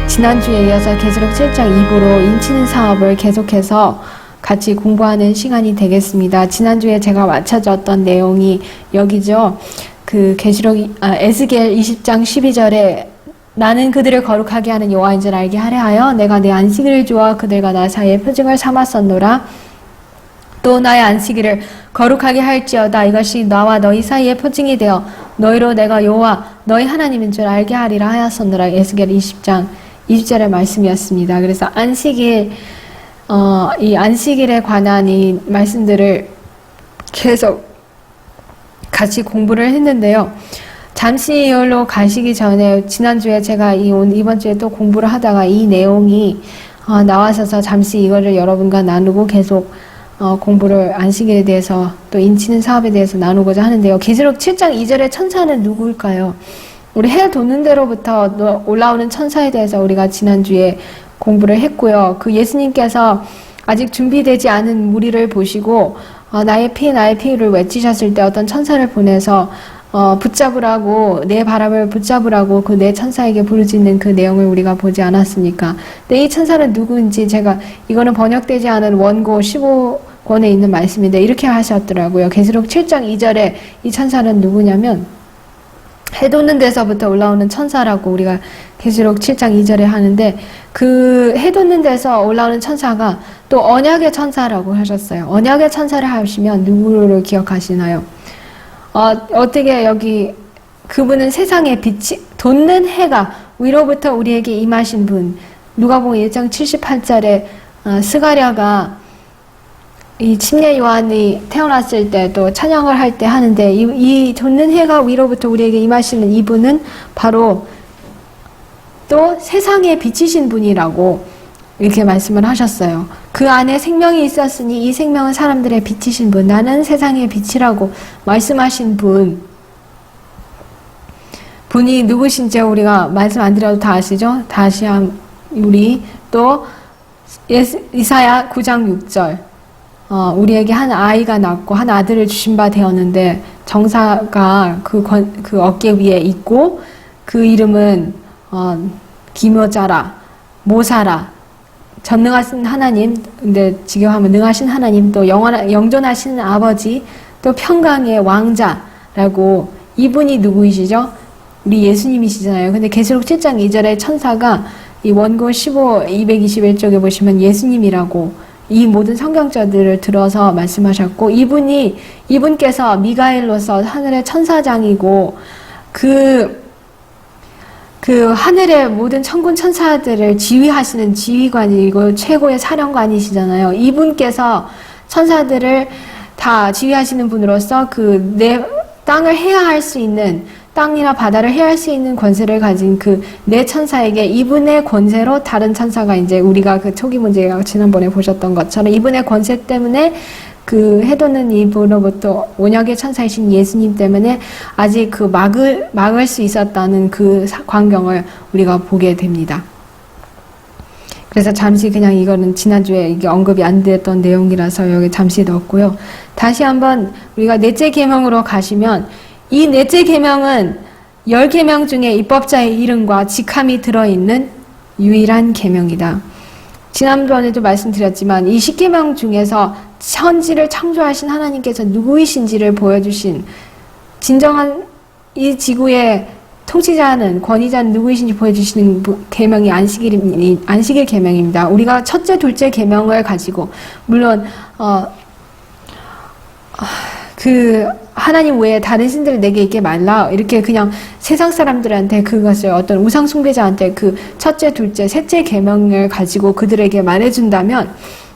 지난주에 이어서 계시록 7장 2부로 인치는 사업을 계속해서 같이 공부하는 시간이 되겠습니다. 지난주에 제가 맞춰줬던 내용이 여기죠. 그 계시록 에스겔 20장 12절에 나는 그들을 거룩하게 하는 여호와인 줄 알게 하려 하여 내가 내 안식일을 주어 그들과 나 사이에 표징을 삼았었노라. 또 나의 안식일을 거룩하게 할지어다. 이것이 나와 너희 사이에 표징이 되어 너희로 내가 여호와 너희 하나님인 줄 알게 하리라 하였었노라. 에스겔 20장 20절의 말씀이었습니다. 그래서 안식일, 이 안식일에 관한 이 말씀들을 계속 같이 공부를 했는데요. 잠시 이걸로 가시기 전에 지난주에 제가 이번 주에 또 공부를 하다가 이 내용이 나와서서 잠시 이거를 여러분과 나누고 계속 공부를 안식일에 대해서 또 인치는 사업에 대해서 나누고자 하는데요. 계시록 7장 2절의 천사는 누구일까요? 우리 해 돋는 대로부터 올라오는 천사에 대해서 우리가 지난주에 공부를 했고요. 그 예수님께서 아직 준비되지 않은 무리를 보시고 나의 피를 외치셨을 때 어떤 천사를 보내서 붙잡으라고, 내 바람을 붙잡으라고 그 내 천사에게 부르짖는 그 내용을 우리가 보지 않았습니까? 근데 이 천사는 누구인지 제가 이거는 번역되지 않은 원고 15권에 있는 말씀인데 이렇게 하셨더라고요. 계시록 7장 2절에 이 천사는 누구냐면 해 돋는 데서부터 올라오는 천사라고 우리가 계시록 7장 2절에 하는데 그 해 돋는 데서 올라오는 천사가 또 언약의 천사라고 하셨어요. 언약의 천사를 하시면 누구를 기억하시나요? 어떻게 여기 그분은 세상의 빛이 돋는 해가 위로부터 우리에게 임하신 분. 누가복음 1장 78절에 스가랴가 이 침례 요한이 태어났을 때 또 찬양을 할 때 하는데 이 돋는 해가 위로부터 우리에게 임하시는 이분은 바로 또 세상에 비치신 분이라고 이렇게 말씀을 하셨어요. 그 안에 생명이 있었으니 이 생명은 사람들의 빛이신 분, 나는 세상의 빛이라고 말씀하신 분이 누구신지 우리가 말씀 안 드려도 다 아시죠? 다시 우리 또 이사야 9장 6절 우리에게 한 아이가 낳고 한 아들을 주신 바 되었는데 정사가 그 어깨 위에 있고 그 이름은 기묘자라 모사라 전능하신 하나님, 근데 직역하면 능하신 하나님, 또 영존하신 아버지, 또 평강의 왕자라고 이분이 누구이시죠? 우리 예수님이시잖아요. 근데 계시록 7장 2절에 천사가 이 원고 221쪽에 보시면 예수님이라고 이 모든 성경자들을 들어서 말씀하셨고 이분께서 미가엘로서 하늘의 천사장이고 그 하늘의 모든 천군 천사들을 지휘하시는 지휘관이고 최고의 사령관이시잖아요. 이분께서 천사들을 다 지휘하시는 분으로서 내 땅을 해야할 수 있는 땅이나 바다를 해야할 수 있는 권세를 가진 그 네 천사에게 이분의 권세로 다른 천사가 이제 우리가 그 초기 문제가 지난번에 보셨던 것처럼 이분의 권세 때문에 그 해돋는 이분으로부터 온역의 천사이신 예수님 때문에 아직 그 막을 수 있었다는 그 광경을 우리가 보게 됩니다. 그래서 잠시 그냥 이거는 지난주에 이게 언급이 안 됐던 내용이라서 여기 잠시 넣었고요. 다시 한번 우리가 넷째 계명으로 가시면 이 넷째 계명은 10계명 중에 입법자의 이름과 직함이 들어있는 유일한 계명이다. 지난번에도 말씀드렸지만 이 10계명 중에서 천지를 창조하신 하나님께서 누구이신지를 보여주신 진정한 이 지구의 통치자는 권위자는 누구이신지 보여주시는 계명이 안식일 계명입니다. 우리가 첫째, 둘째 계명을 가지고 물론 하나님 외에 다른 신들을 내게 있게 말라 이렇게 그냥 세상 사람들한테 그것을 어떤 우상 숭배자한테 그 첫째, 둘째, 셋째 계명을 가지고 그들에게 말해준다면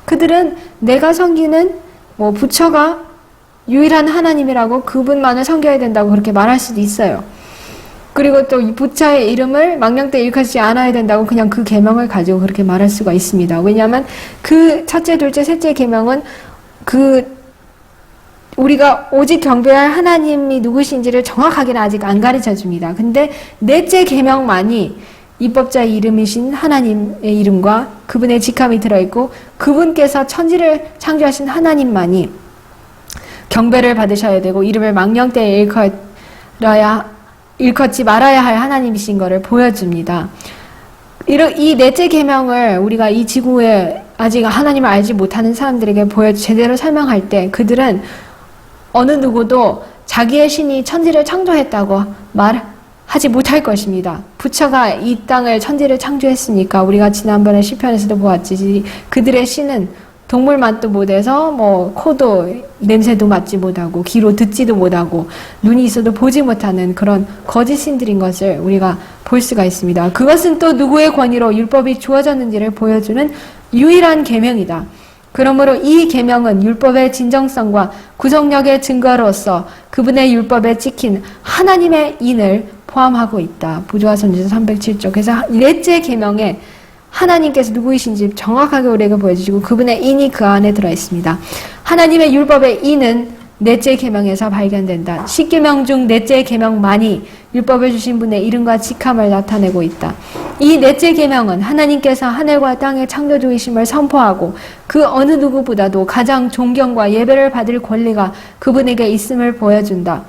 그들은 내가 섬기는 부처가 유일한 하나님이라고 그분만을 섬겨야 된다고 그렇게 말할 수도 있어요. 그리고 또 이 부처의 이름을 망령되이 일컫지 않아야 된다고 그냥 그 계명을 가지고 그렇게 말할 수가 있습니다. 왜냐하면 그 첫째, 둘째, 셋째 계명은 우리가 오직 경배할 하나님이 누구신지를 정확하게는 아직 안 가르쳐 줍니다. 근데 넷째 계명만이 입법자의 이름이신 하나님의 이름과 그분의 직함이 들어있고 그분께서 천지를 창조하신 하나님만이 경배를 받으셔야 되고 이름을 망령되이 일컫지 말아야 할 하나님이신 것을 보여줍니다. 이 넷째 계명을 우리가 이 지구에 아직 하나님을 알지 못하는 사람들에게 제대로 설명할 때 그들은 어느 누구도 자기의 신이 천지를 창조했다고 말하지 못할 것입니다. 부처가 이 땅을 천지를 창조했으니까 우리가 지난번에 시편에서도 보았지 그들의 신은 동물 맛도 못해서 코도 냄새도 맡지 못하고 귀로 듣지도 못하고 눈이 있어도 보지 못하는 그런 거짓 신들인 것을 우리가 볼 수가 있습니다. 그것은 또 누구의 권위로 율법이 주어졌는지를 보여주는 유일한 계명이다. 그러므로 이 계명은 율법의 진정성과 구속력의 증거로서 그분의 율법에 찍힌 하나님의 인을 포함하고 있다. 부조화선지서 307조. 그래서 넷째 계명에 하나님께서 누구이신지 정확하게 우리에게 보여주시고 그분의 인이 그 안에 들어있습니다. 하나님의 율법의 인은 넷째 계명에서 발견된다. 10계명 중 넷째 계명만이 율법을 주신 분의 이름과 직함을 나타내고 있다. 이 넷째 계명은 하나님께서 하늘과 땅의 창조주이심을 선포하고 그 어느 누구보다도 가장 존경과 예배를 받을 권리가 그분에게 있음을 보여준다.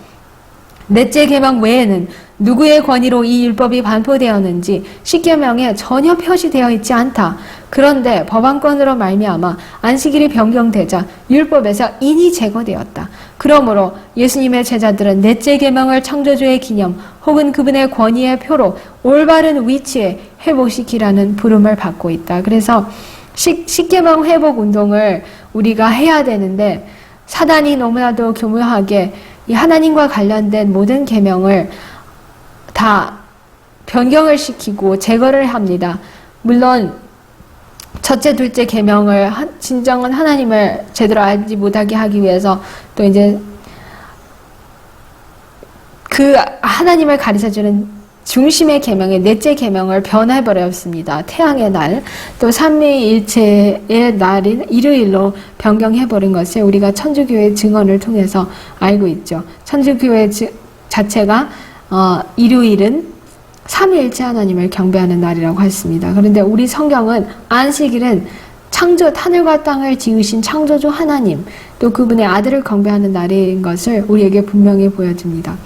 넷째 계명 외에는 누구의 권위로 이 율법이 반포되었는지 10계명에 전혀 표시되어 있지 않다. 그런데 법안권으로 말미암아 안식일이 변경되자 율법에서 인이 제거되었다. 그러므로 예수님의 제자들은 넷째 계명을 창조주의 기념 혹은 그분의 권위의 표로 올바른 위치에 회복시키라는 부름을 받고 있다. 그래서 10계명 회복 운동을 우리가 해야 되는데 사단이 너무나도 교묘하게 이 하나님과 관련된 모든 계명을 다 변경을 시키고 제거를 합니다. 물론 첫째, 둘째 계명을 진정한 하나님을 제대로 알지 못하게 하기 위해서 또 이제 그 하나님을 가르쳐주는 중심의 계명의 넷째 계명을 변해버렸습니다. 태양의 날, 또 삼위일체의 날인 일요일로 변경해버린 것을 우리가 천주교의 증언을 통해서 알고 있죠. 천주교의 자체가 일요일은 삼위일체 하나님을 경배하는 날이라고 했습니다. 그런데 우리 성경은 안식일은 하늘과 땅을 지으신 창조주 하나님, 또 그분의 아들을 경배하는 날인 것을 우리에게 분명히 보여줍니다.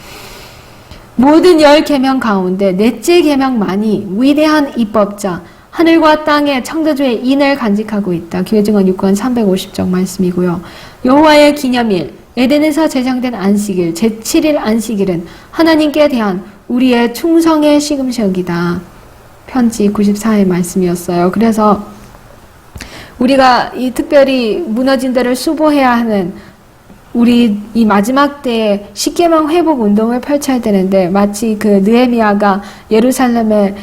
모든 10계명 가운데 넷째 계명만이 위대한 입법자, 하늘과 땅의 창조주의 인을 간직하고 있다. 교회증언 6권 350쪽 말씀이고요. 여호와의 기념일, 에덴에서 제정된 안식일, 제7일 안식일은 하나님께 대한 우리의 충성의 시금석이다. 편지 94의 말씀이었어요. 그래서 우리가 이 특별히 무너진 데를 수보해야 하는 우리 이 마지막 때에 10계명 회복 운동을 펼쳐야 되는데 마치 그 느헤미야가 예루살렘의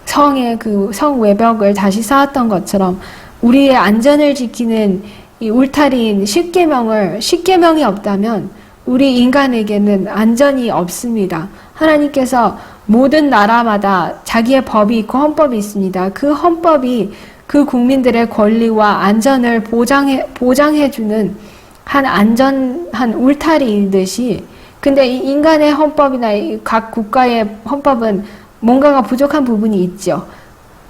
성의 그 성 외벽을 다시 쌓았던 것처럼 우리의 안전을 지키는 이 울타리인 10계명이 없다면 우리 인간에게는 안전이 없습니다. 하나님께서 모든 나라마다 자기의 법이 있고 헌법이 있습니다. 그 헌법이 그 국민들의 권리와 안전을 보장해주는 한 울타리이듯이, 근데 이 인간의 헌법이나 각 국가의 헌법은 뭔가가 부족한 부분이 있죠.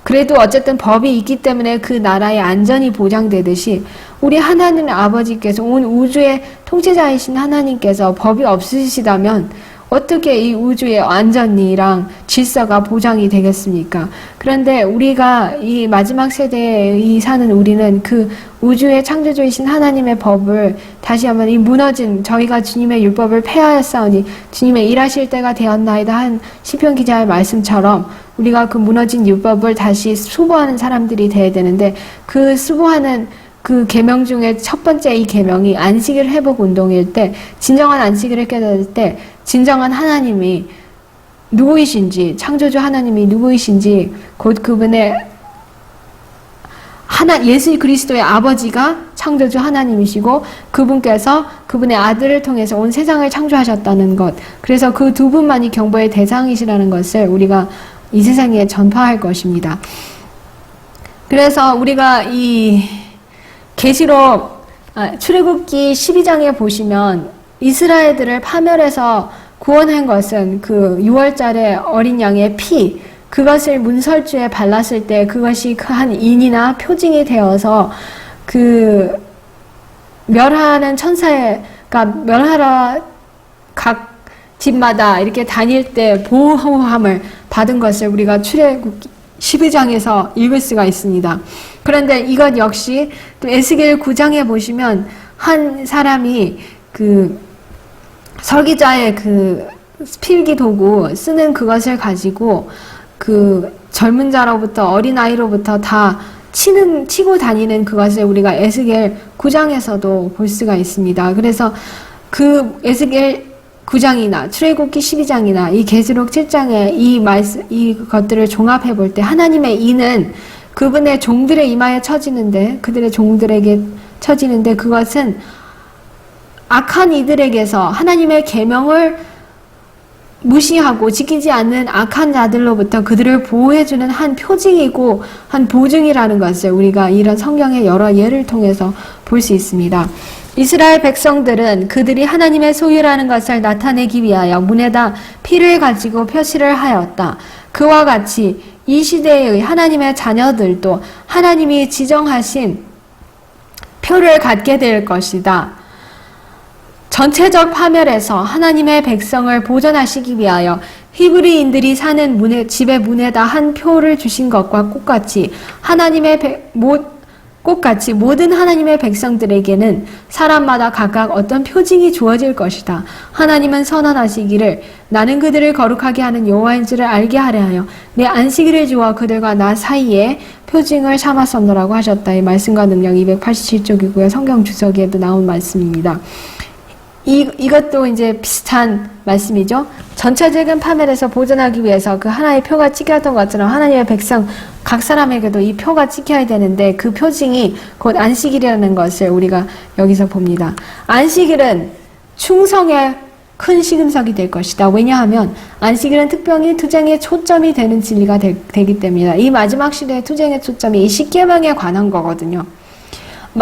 그래도 어쨌든 법이 있기 때문에 그 나라의 안전이 보장되듯이 우리 하나님 아버지께서 온 우주의 통치자이신 하나님께서 법이 없으시다면 어떻게 이 우주의 안전이랑 질서가 보장이 되겠습니까? 그런데 우리가 이 마지막 세대에 사는 우리는 그 우주의 창조주이신 하나님의 법을 다시 한번 이 무너진 저희가 주님의 율법을 폐하였사오니 주님의 일하실 때가 되었나이다 한 시편 기자의 말씀처럼 우리가 그 무너진 율법을 다시 수보하는 사람들이 돼야 되는데 그 수보하는 그 계명 중에 첫 번째 이 계명이 안식일 회복 운동일 때 진정한 안식일을 깨달을 때 진정한 하나님이 누구이신지 창조주 하나님이 누구이신지 곧 그분의 예수 그리스도의 아버지가 창조주 하나님이시고 그분께서 그분의 아들을 통해서 온 세상을 창조하셨다는 것, 그래서 그 두 분만이 경배의 대상이시라는 것을 우리가 이 세상에 전파할 것입니다. 그래서 우리가 이 출애굽기 12장에 보시면 이스라엘들을 파멸해서 구원한 것은 그 6월절의 어린 양의 피, 그것을 문설주에 발랐을 때 그것이 한 인이나 표징이 되어서 그 멸하는 천사가 멸하러 각 집마다 이렇게 다닐 때 보호함을 받은 것을 우리가 출애굽기 12장에서 읽을 수가 있습니다. 그런데 이것 역시 또 에스겔 9장에 보시면 한 사람이 그 설기자의 그 필기 도구 쓰는 그것을 가지고 그 젊은 자로부터 어린아이로부터 다 치고 다니는 그것을 우리가 에스겔 9장에서도 볼 수가 있습니다. 그래서 그 에스겔 9장이나 출애굽기 12장이나 이 계시록 7장의 이 것들을 종합해 볼 때 하나님의 이는 그분의 종들의 이마에 처지는데 그들의 종들에게 처지는데 그것은 악한 이들에게서 하나님의 계명을 무시하고 지키지 않는 악한 자들로부터 그들을 보호해주는 한 표징이고 한 보증이라는 것을 우리가 이런 성경의 여러 예를 통해서 볼 수 있습니다. 이스라엘 백성들은 그들이 하나님의 소유라는 것을 나타내기 위하여 문에다 피를 가지고 표시를 하였다. 그와 같이 이 시대의 하나님의 자녀들도 하나님이 지정하신 표를 갖게 될 것이다. 전체적 파멸에서 하나님의 백성을 보존하시기 위하여 히브리인들이 사는 집의 문에다 한 표를 주신 것과 똑같이 꽃같이 모든 하나님의 백성들에게는 사람마다 각각 어떤 표징이 주어질 것이다. 하나님은 선언하시기를 나는 그들을 거룩하게 하는 여호와인 줄을 알게 하려 하여 내 안식일을 주어 그들과 나 사이에 표징을 삼았었노라고 하셨다. 이 말씀과 능력 287쪽이고요. 성경 주석에도 나온 말씀입니다. 이것도 이제 비슷한 말씀이죠. 전체적인 파멸에서 보존하기 위해서 그 하나의 표가 찍혔던 것처럼 하나님의 백성 각 사람에게도 이 표가 찍혀야 되는데 그 표징이 곧 안식일이라는 것을 우리가 여기서 봅니다. 안식일은 충성의 큰 시금석이 될 것이다. 왜냐하면 안식일은 특별히 투쟁의 초점이 되는 진리가 되기 때문이다. 이 마지막 시대의 투쟁의 초점이 이 십계명에 관한 거거든요.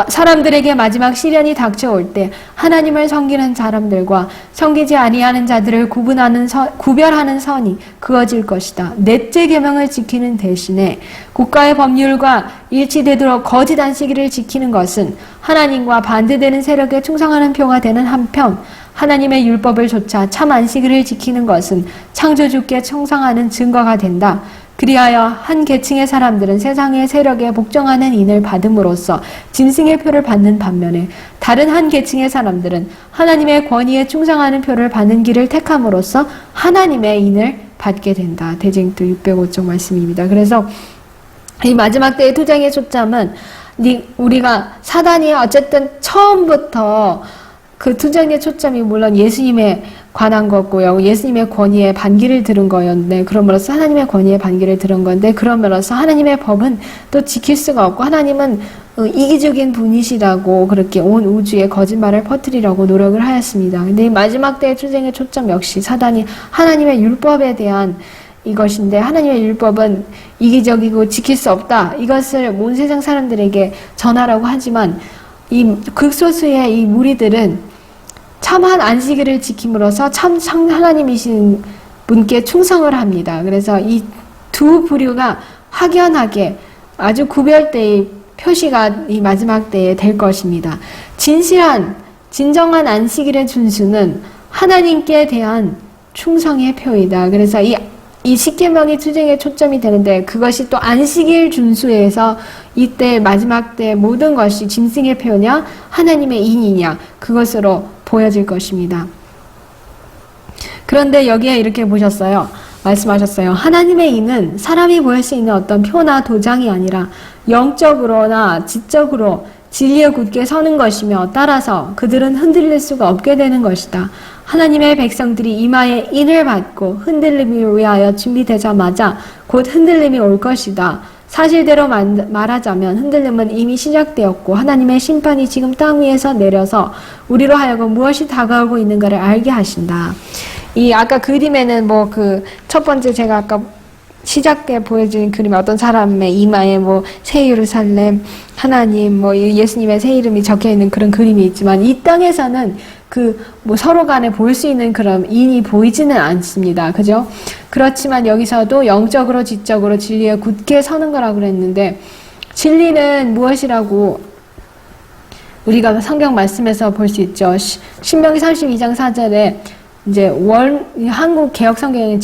사람들에게 마지막 시련이 닥쳐올 때 하나님을 섬기는 사람들과 섬기지 아니하는 자들을 구별하는 선이 그어질 것이다. 넷째 계명을 지키는 대신에 국가의 법률과 일치되도록 거짓 안식일을 지키는 것은 하나님과 반대되는 세력에 충성하는 표가 되는 한편 하나님의 율법을 조차 참 안식일을 지키는 것은 창조주께 충성하는 증거가 된다. 그리하여 한 계층의 사람들은 세상의 세력에 복종하는 인을 받음으로써 짐승의 표를 받는 반면에 다른 한 계층의 사람들은 하나님의 권위에 충성하는 표를 받는 길을 택함으로써 하나님의 인을 받게 된다. 대쟁도 605쪽 말씀입니다. 그래서 이 마지막 때의 투쟁의 초점은 우리가 사단이 어쨌든 처음부터 그 투쟁의 초점이 물론 예수님에 관한 거고요. 예수님의 권위에 반기를 들은 거였는데 그럼으로써 하나님의 권위에 반기를 들은 건데 그럼으로써 하나님의 법은 또 지킬 수가 없고 하나님은 이기적인 분이시라고 그렇게 온 우주에 거짓말을 퍼뜨리려고 노력을 하였습니다. 근데 이 마지막 때의 투쟁의 초점 역시 사단이 하나님의 율법에 대한 이것인데 하나님의 율법은 이기적이고 지킬 수 없다. 이것을 온 세상 사람들에게 전하라고 하지만 이 극소수의 이 무리들은 참한 안식일을 지킴으로써 참 하나님이신 분께 충성을 합니다. 그래서 이 두 부류가 확연하게 아주 구별되의 표시가 이 마지막 때에 될 것입니다. 진정한 안식일의 준수는 하나님께 대한 충성의 표이다. 그래서 이 십계명이 투쟁의 초점이 되는데 그것이 또 안식일 준수에서 이때 마지막 때 모든 것이 짐승의 표냐 하나님의 인이냐 그것으로 보여질 것입니다. 그런데 여기에 이렇게 말씀하셨어요. 하나님의 인은 사람이 보일 수 있는 어떤 표나 도장이 아니라 영적으로나 지적으로 진리에 굳게 서는 것이며 따라서 그들은 흔들릴 수가 없게 되는 것이다. 하나님의 백성들이 이마에 인을 받고 흔들림을 위하여 준비되자마자 곧 흔들림이 올 것이다. 사실대로 말하자면 흔들림은 이미 시작되었고 하나님의 심판이 지금 땅 위에서 내려서 우리로 하여금 무엇이 다가오고 있는가를 알게 하신다. 이 아까 그림에는 그 첫 번째 제가 아까 시작 때 보여준 그림에 어떤 사람의 이마에 새 예루살렘, 하나님, 예수님의 새 이름이 적혀 있는 그런 그림이 있지만 이 땅에서는 서로 간에 볼 수 있는 그런 인이 보이지는 않습니다. 그죠? 그렇지만 여기서도 영적으로, 지적으로 진리에 굳게 서는 거라고 그랬는데 진리는 무엇이라고 우리가 성경 말씀에서 볼 수 있죠. 신명기 32장 4절에 이제 한국 개혁 성경에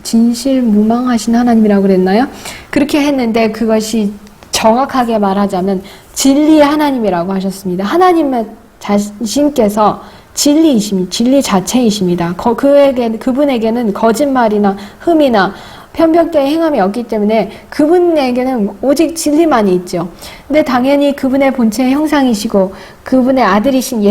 진실무망하신 하나님이라고 그랬나요? 그렇게 했는데 그것이 정확하게 말하자면 진리의 하나님이라고 하셨습니다. 하나님의 자신께서 진리 자체이십니다. 그분에게는 거짓말이나 흠이나 편벽된 행함이 없기 때문에 그분에게는 오직 진리만이 있죠. 근데 당연히 그분의 본체의 형상이시고 그분의 아들이신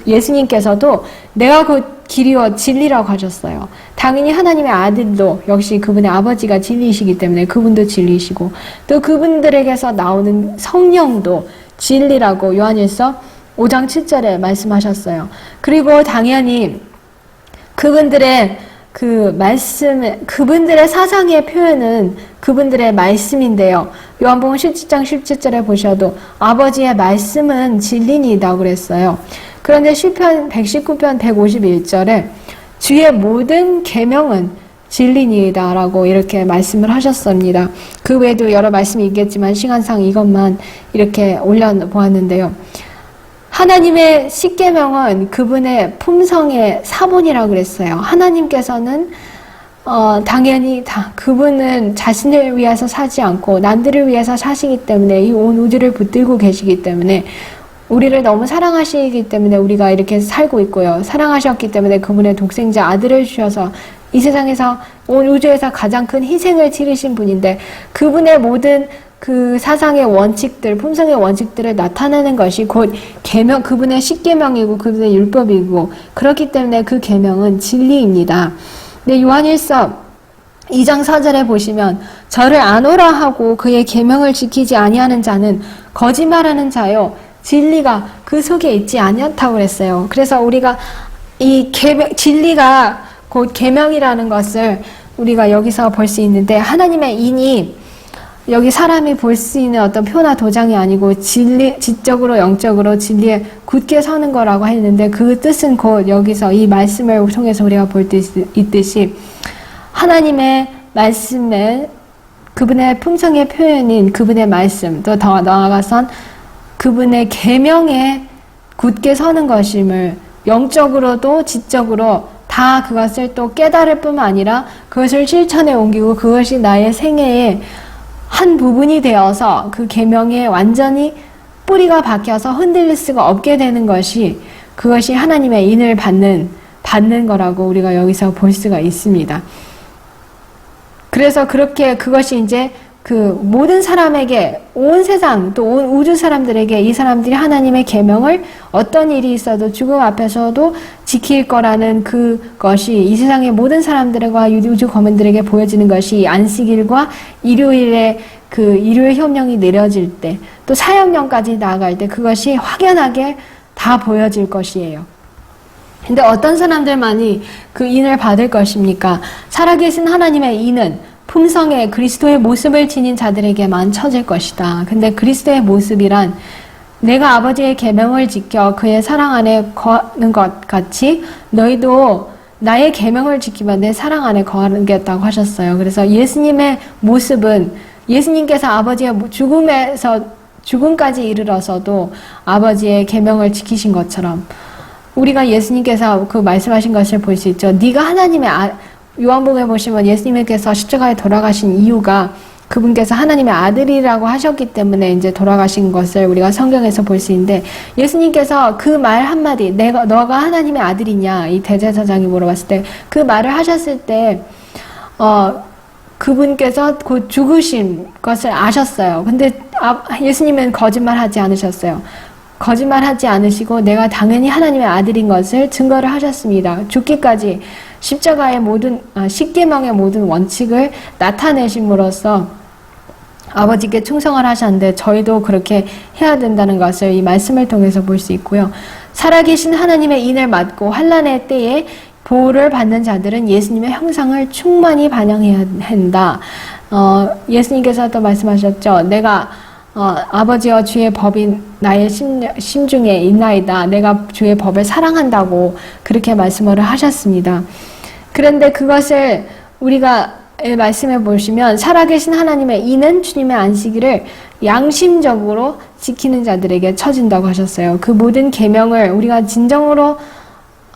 예수님께서도 내가 곧 길이와 진리라고 하셨어요. 당연히 하나님의 아들도 역시 그분의 아버지가 진리이시기 때문에 그분도 진리이시고 또 그분들에게서 나오는 성령도 진리라고 요한일서 5장 7절에 말씀하셨어요. 그리고 당연히 그분들의 그분들의 사상의 표현은 그분들의 말씀인데요. 요한복음 17장 17절에 보셔도 아버지의 말씀은 진리니이다 그랬어요. 그런데 시편 119편 151절에 주의 모든 계명은 진리니이다 라고 이렇게 말씀을 하셨습니다. 그 외에도 여러 말씀이 있겠지만 시간상 이것만 이렇게 올려보았는데요. 하나님의 십계명은 그분의 품성의 사본이라고 그랬어요. 하나님께서는 당연히 그분은 자신을 위해서 사지 않고 남들을 위해서 사시기 때문에 이 온 우주를 붙들고 계시기 때문에 우리를 너무 사랑하시기 때문에 우리가 이렇게 살고 있고요. 사랑하셨기 때문에 그분의 독생자 아들을 주셔서 이 세상에서 온 우주에서 가장 큰 희생을 치르신 분인데 그분의 모든 그 사상의 원칙들, 품성의 원칙들을 나타내는 것이 곧 계명, 그분의 십계명이고 그분의 율법이고 그렇기 때문에 그 계명은 진리입니다. 근데 요한일서 2장 4절에 보시면 저를 아노라 하고 그의 계명을 지키지 아니하는 자는 거짓말하는 자요 진리가 그 속에 있지 아니하다고 그랬어요. 그래서 우리가 이 진리가 곧 계명이라는 것을 우리가 여기서 볼 수 있는데 하나님의 인이 여기 사람이 볼 수 있는 어떤 표나 도장이 아니고 지적으로 영적으로 진리에 굳게 서는 거라고 했는데 그 뜻은 곧 여기서 이 말씀을 통해서 우리가 볼 때 있듯이 하나님의 말씀에 그분의 품성의 표현인 그분의 말씀 또 더 나아가선 그분의 계명에 굳게 서는 것임을 영적으로도 지적으로 다 그것을 또 깨달을 뿐만 아니라 그것을 실천에 옮기고 그것이 나의 생애의 한 부분이 되어서 그 계명에 완전히 뿌리가 박혀서 흔들릴 수가 없게 되는 것이 그것이 하나님의 인을 받는 거라고 우리가 여기서 볼 수가 있습니다. 그래서 그렇게 그것이 이제 그 모든 사람에게 온 세상 또 온 우주 사람들에게 이 사람들이 하나님의 계명을 어떤 일이 있어도 죽음 앞에서도 지킬 거라는 그것이 이 세상의 모든 사람들과 우주 거민들에게 보여지는 것이 안식일과 일요일 협령이 내려질 때 또 사형령까지 나아갈 때 그것이 확연하게 다 보여질 것이에요. 근데 어떤 사람들만이 그 인을 받을 것입니까? 살아계신 하나님의 인은 품성의 그리스도의 모습을 지닌 자들에게만 처질 것이다. 근데 그리스도의 모습이란 내가 아버지의 계명을 지켜 그의 사랑 안에 거하는 것 같이 너희도 나의 계명을 지키면 내 사랑 안에 거하겠다고 하셨어요. 그래서 예수님의 모습은 예수님께서 아버지의 죽음까지 이르러서도 아버지의 계명을 지키신 것처럼 우리가 예수님께서 그 말씀하신 것을 볼 수 있죠. 네가 하나님의 요한복음에 보시면 예수님께서 십자가에 돌아가신 이유가 그분께서 하나님의 아들이라고 하셨기 때문에 이제 돌아가신 것을 우리가 성경에서 볼 수 있는데 예수님께서 그 말 한마디 너가 하나님의 아들이냐 이 대제사장이 물어봤을 때 그 말을 하셨을 때 그분께서 곧 죽으신 것을 아셨어요. 근데 예수님은 거짓말하지 않으셨어요. 거짓말하지 않으시고 내가 당연히 하나님의 아들인 것을 증거를 하셨습니다. 죽기까지 십자가의 십계명의 모든 원칙을 나타내심으로써 아버지께 충성을 하셨는데 저희도 그렇게 해야 된다는 것을 이 말씀을 통해서 볼 수 있고요. 살아계신 하나님의 인을 맡고 환난의 때에 보호를 받는 자들은 예수님의 형상을 충만히 반영해야 한다. 예수님께서 또 말씀하셨죠. 내가 아버지와 주의 법이 나의 심중에 있나이다. 내가 주의 법을 사랑한다고 그렇게 말씀을 하셨습니다. 그런데 그것을 우리가 말씀해 보시면 살아계신 하나님의 이는 주님의 안식일을 양심적으로 지키는 자들에게 처진다고 하셨어요. 그 모든 계명을 우리가 진정으로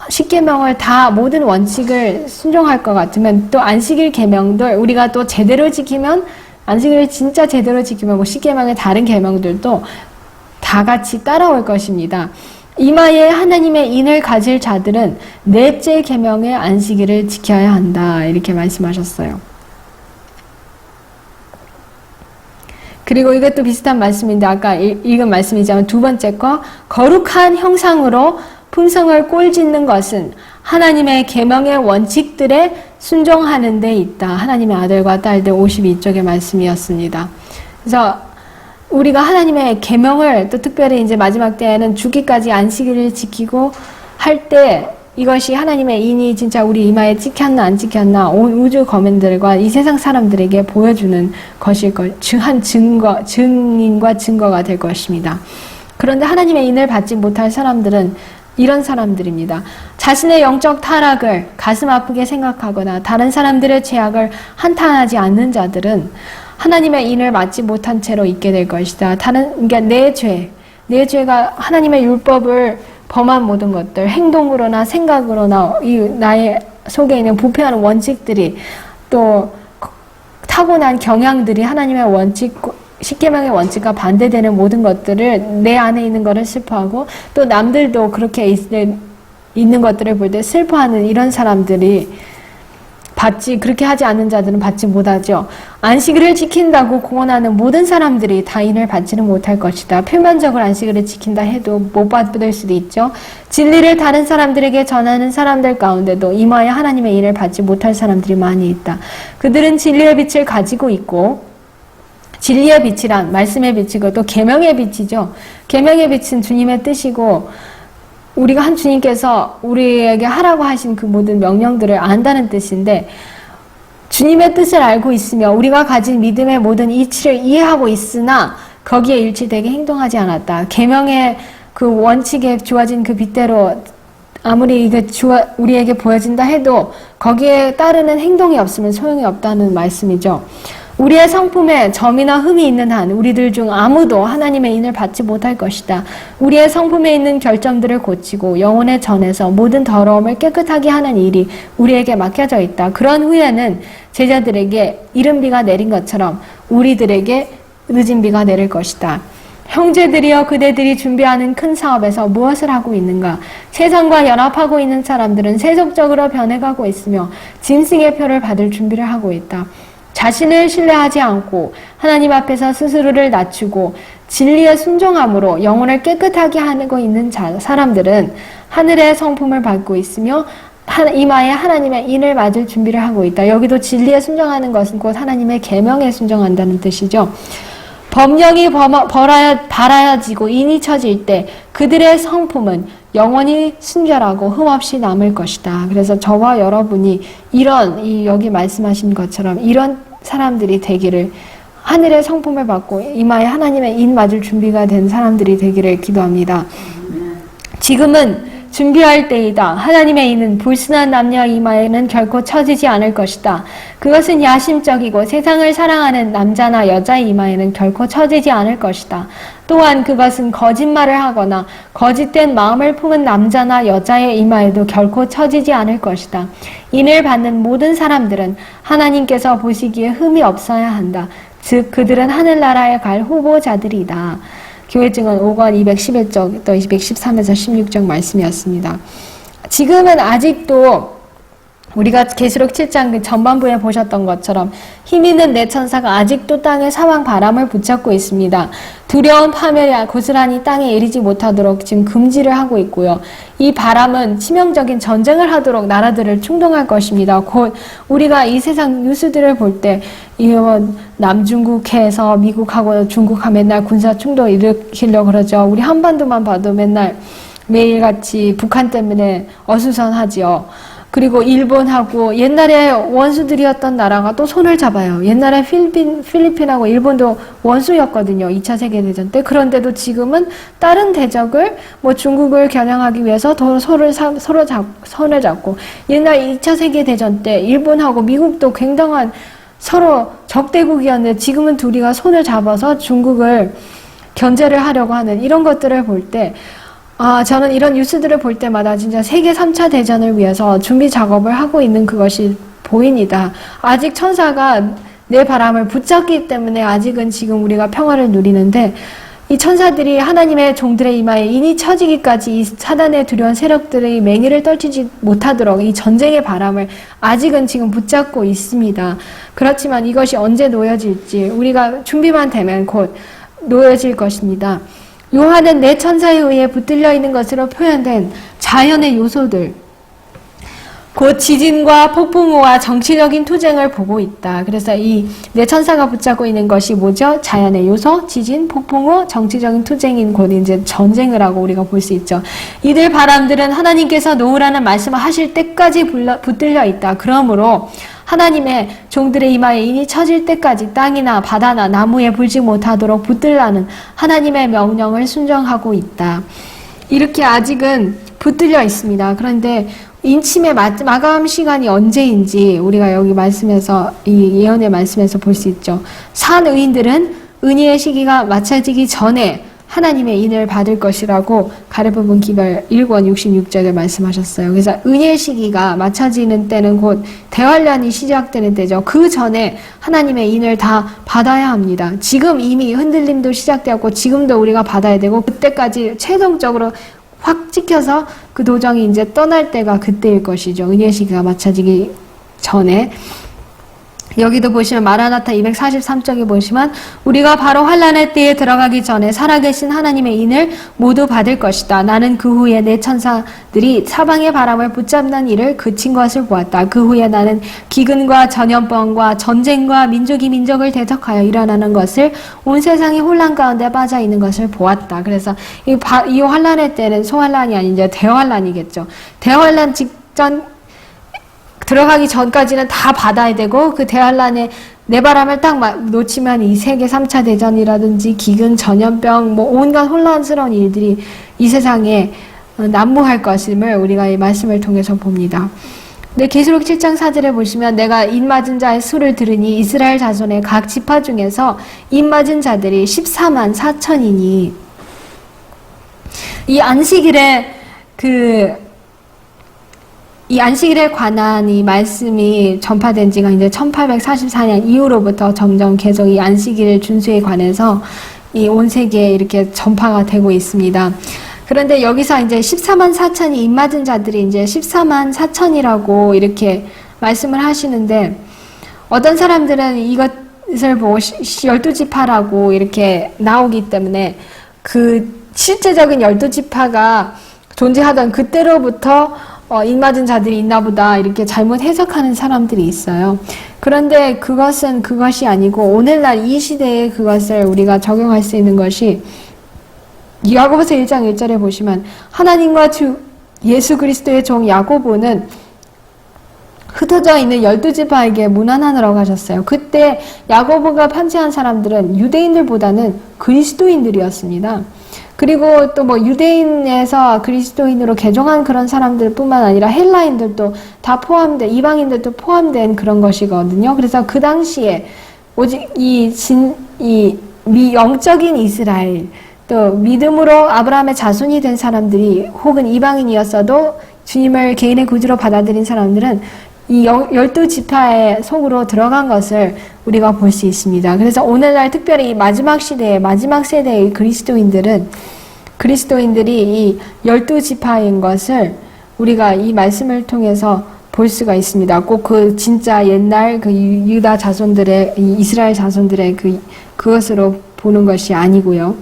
십계명을 다 모든 원칙을 순종할 것 같으면 또 안식일 계명들 우리가 또 제대로 지키면 안식일을 진짜 제대로 지키면 뭐 십계명의 다른 계명들도 다 같이 따라올 것입니다. 이마에 하나님의 인을 가질 자들은 넷째 계명의 안식일을 지켜야 한다. 이렇게 말씀하셨어요. 그리고 이것도 비슷한 말씀인데 아까 읽은 말씀이지만 두 번째 거 거룩한 형상으로 품성을 꼴짓는 것은 하나님의 계명의 원칙들에 순종하는 데 있다. 하나님의 아들과 딸들 52쪽의 말씀이었습니다. 그래서 우리가 하나님의 계명을 또 특별히 이제 마지막 때에는 죽기까지 안식일을 지키고 할 때 이것이 하나님의 인이 진짜 우리 이마에 찍혔나 안 찍혔나 우주 거민들과 이 세상 사람들에게 보여주는 것일 한 증인과 증거가 될 것입니다. 그런데 하나님의 인을 받지 못할 사람들은 이런 사람들입니다. 자신의 영적 타락을 가슴 아프게 생각하거나 다른 사람들의 죄악을 한탄하지 않는 자들은 하나님의 인을 받지 못한 채로 있게 될 것이다. 그러니까 내 죄가 하나님의 율법을 범한 모든 것들, 행동으로나 생각으로나 이 나의 속에 있는 부패하는 원칙들이 또 타고난 경향들이 하나님의 원칙, 십계명의 원칙과 반대되는 모든 것들을 내 안에 있는 것을 슬퍼하고 또 남들도 그렇게 있는 것들을 볼 때 슬퍼하는 이런 사람들이 그렇게 하지 않는 자들은 받지 못하죠. 안식일을 지킨다고 공언하는 모든 사람들이 다 인을 받지는 못할 것이다. 표면적으로 안식일을 지킨다 해도 못 받을 수도 있죠. 진리를 다른 사람들에게 전하는 사람들 가운데도 이마에 하나님의 인을 받지 못할 사람들이 많이 있다. 그들은 진리의 빛을 가지고 있고 진리의 빛이란 말씀의 빛이고 또 계명의 빛이죠. 계명의 빛은 주님의 뜻이고 우리가 한 주님께서 우리에게 하라고 하신 그 모든 명령들을 안다는 뜻인데 주님의 뜻을 알고 있으며 우리가 가진 믿음의 모든 이치를 이해하고 있으나 거기에 일치되게 행동하지 않았다. 계명의 그 원칙에 주어진 그 빛대로 아무리 이게 우리에게 보여진다 해도 거기에 따르는 행동이 없으면 소용이 없다는 말씀이죠. 우리의 성품에 점이나 흠이 있는 한 우리들 중 아무도 하나님의 인을 받지 못할 것이다. 우리의 성품에 있는 결점들을 고치고 영혼의 전에서 모든 더러움을 깨끗하게 하는 일이 우리에게 맡겨져 있다. 그런 후에는 제자들에게 이른 비가 내린 것처럼 우리들에게 늦은 비가 내릴 것이다. 형제들이여 그대들이 준비하는 큰 사업에서 무엇을 하고 있는가? 세상과 연합하고 있는 사람들은 세속적으로 변해가고 있으며 짐승의 표를 받을 준비를 하고 있다. 자신을 신뢰하지 않고 하나님 앞에서 스스로를 낮추고 진리에 순종함으로 영혼을 깨끗하게 하고 있는 사람들은 하늘의 성품을 받고 있으며 이마에 하나님의 인을 맞을 준비를 하고 있다. 여기도 진리에 순종하는 것은 곧 하나님의 계명에 순종한다는 뜻이죠. 법령이 발하여지고 인이 쳐질 때 그들의 성품은 영원히 순결하고 흠없이 남을 것이다. 그래서 저와 여러분이 여기 말씀하신 것처럼 이런 사람들이 되기를 하늘의 성품을 받고 이마에 하나님의 인 맞을 준비가 된 사람들이 되기를 기도합니다. 지금은 준비할 때이다. 하나님의 인은 불순한 남녀 이마에는 결코 처지지 않을 것이다. 그것은 야심적이고 세상을 사랑하는 남자나 여자의 이마에는 결코 처지지 않을 것이다. 또한 그것은 거짓말을 하거나 거짓된 마음을 품은 남자나 여자의 이마에도 결코 처지지 않을 것이다. 인을 받는 모든 사람들은 하나님께서 보시기에 흠이 없어야 한다. 즉 그들은 하늘나라에 갈 후보자들이다. 교회증은 5권 211쪽 또 213에서 16쪽 말씀이었습니다. 지금은 아직도 우리가 계시록 7장 그 전반부에 보셨던 것처럼 힘있는 내 천사가 아직도 땅에 사망 바람을 붙잡고 있습니다. 두려운 파멸이 고스란히 땅에 이르지 못하도록 지금 금지를 하고 있고요. 이 바람은 치명적인 전쟁을 하도록 나라들을 충동할 것입니다. 곧 우리가 이 세상 뉴스들을 볼 때 남중국해에서 미국하고 중국하고 맨날 군사 충돌 일으키려고 그러죠. 우리 한반도만 봐도 맨날 매일같이 북한 때문에 어수선하지요. 그리고 일본하고 옛날에 원수들이었던 나라가 또 손을 잡아요. 옛날에 필리핀하고 일본도 원수였거든요. 2차 세계대전 때. 그런데도 지금은 다른 대적을 중국을 겨냥하기 위해서 더 손을 잡고 옛날 2차 세계대전 때 일본하고 미국도 굉장한 서로 적대국이었는데 지금은 둘이가 손을 잡아서 중국을 견제를 하려고 하는 이런 것들을 볼 때 저는 이런 뉴스들을 볼 때마다 진짜 세계 3차 대전을 위해서 준비 작업을 하고 있는 그것이 보입니다. 아직 천사가 내 바람을 붙잡기 때문에 아직은 지금 우리가 평화를 누리는데, 이 천사들이 하나님의 종들의 이마에 인이 쳐지기까지 이 사단의 두려운 세력들의 맹위를 떨치지 못하도록 이 전쟁의 바람을 아직은 지금 붙잡고 있습니다. 그렇지만 이것이 언제 놓여질지 우리가 준비만 되면 곧 놓여질 것입니다. 요한은 네 천사에 의해 붙들려 있는 것으로 표현된 자연의 요소들, 곧 지진과 폭풍우와 정치적인 투쟁을 보고 있다. 그래서 이 네 천사가 붙잡고 있는 것이 뭐죠? 자연의 요소, 지진, 폭풍우, 정치적인 투쟁인 곧 이제 전쟁을 하고 우리가 볼 수 있죠. 이들 바람들은 하나님께서 놓으라는 말씀을 하실 때까지 붙들려 있다. 그러므로 하나님의 종들의 이마에 인이 쳐질 때까지 땅이나 바다나 나무에 불지 못하도록 붙들라는 하나님의 명령을 순종하고 있다. 이렇게 아직은 붙들려 있습니다. 그런데 인침의 마감 시간이 언제인지 우리가 여기 말씀에서, 이 예언의 말씀에서 볼 수 있죠. 산 의인들은 은혜의 시기가 마쳐지기 전에 하나님의 인을 받을 것이라고 가르법은 기별 1권 66절에 말씀하셨어요. 그래서 은혜의 시기가 마쳐지는 때는 곧 대환란이 시작되는 때죠. 그 전에 하나님의 인을 다 받아야 합니다. 지금 이미 흔들림도 시작되었고 지금도 우리가 받아야 되고, 그때까지 최종적으로 확 찍혀서 그 도정이 이제 떠날 때가 그때일 것이죠. 은혜의 시기가 마쳐지기 전에. 여기도 보시면 마라나타 243쪽에 보시면 우리가 바로 환란의 때에 들어가기 전에 살아계신 하나님의 인을 모두 받을 것이다. 나는 그 후에 내 천사들이 사방의 바람을 붙잡는 일을 그친 것을 보았다. 그 후에 나는 기근과 전염병과 전쟁과 민족이 민족을 대적하여 일어나는 것을, 온 세상이 혼란 가운데 빠져 있는 것을 보았다. 그래서 이 환란의 때는 소환란이 아니죠. 대환란이겠죠. 대환란 직전 들어가기 전까지는 다 받아야 되고, 그 대환란에 내 바람을 딱 놓치면 이 세계 3차 대전이라든지 기근, 전염병, 뭐 온갖 혼란스러운 일들이 이 세상에 난무할 것임을 우리가 이 말씀을 통해서 봅니다. 네, 계시록 7장 4절에 보시면 내가 인맞은 자의 수를 들으니 이스라엘 자손의 각 지파 중에서 인맞은 자들이 14만 4천이니, 이 안식일에 이 안식일에 관한 이 말씀이 전파된 지가 이제 1844년 이후로부터 점점 계속 이 안식일 준수에 관해서 이 온 세계에 이렇게 전파가 되고 있습니다. 그런데 여기서 이제 14만 4천이 입맞은 자들이 이제 14만 4천이라고 이렇게 말씀을 하시는데, 어떤 사람들은 이것을 보고 12지파라고 이렇게 나오기 때문에 그 실제적인 12지파가 존재하던 그때로부터 입맞은 자들이 있나 보다 이렇게 잘못 해석하는 사람들이 있어요. 그런데 그것은 그것이 아니고, 오늘날 이 시대에 그것을 우리가 적용할 수 있는 것이 야고보서 1장 1절에 보시면 하나님과 주 예수 그리스도의 종 야고보는 흩어져 있는 12지파에게 문안하느라고 하셨어요. 그때 야고보가 편지한 사람들은 유대인들보다는 그리스도인들이었습니다. 그리고 또 뭐 유대인에서 그리스도인으로 개종한 그런 사람들 뿐만 아니라 헬라인들도 다 포함된, 이방인들도 포함된 그런 것이거든요. 그래서 그 당시에 오직 영적인 이스라엘, 또 믿음으로 아브라함의 자손이 된 사람들이, 혹은 이방인이었어도 주님을 개인의 구주로 받아들인 사람들은 이 12지파의 속으로 들어간 것을 우리가 볼 수 있습니다. 그래서 오늘날 특별히 이 마지막 시대의 마지막 세대의 그리스도인들이 이 12지파인 것을 우리가 이 말씀을 통해서 볼 수가 있습니다. 꼭 그 진짜 옛날 그 유다 자손들의, 이스라엘 자손들의 그것으로 보는 것이 아니고요.